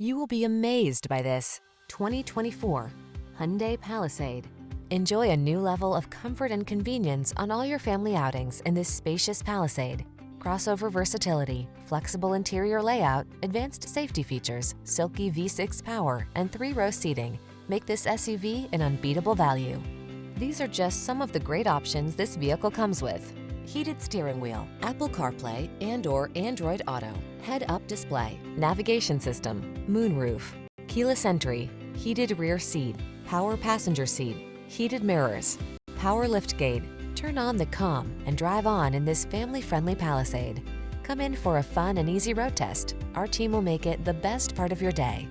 You will be amazed by this 2024 Hyundai Palisade. Enjoy a new level of comfort and convenience on all your family outings in this spacious Palisade. Crossover versatility, flexible interior layout, advanced safety features, silky V6 power, and 3-row seating make this SUV an unbeatable value. These are just some of the great options this vehicle comes with: heated steering wheel, Apple CarPlay and/or Android Auto, head-up display, navigation system, moonroof, keyless entry, heated rear seat, power passenger seat, heated mirrors, power liftgate. Turn on the calm and drive on in this family-friendly Palisade. Come in for a fun and easy road test. Our team will make it the best part of your day.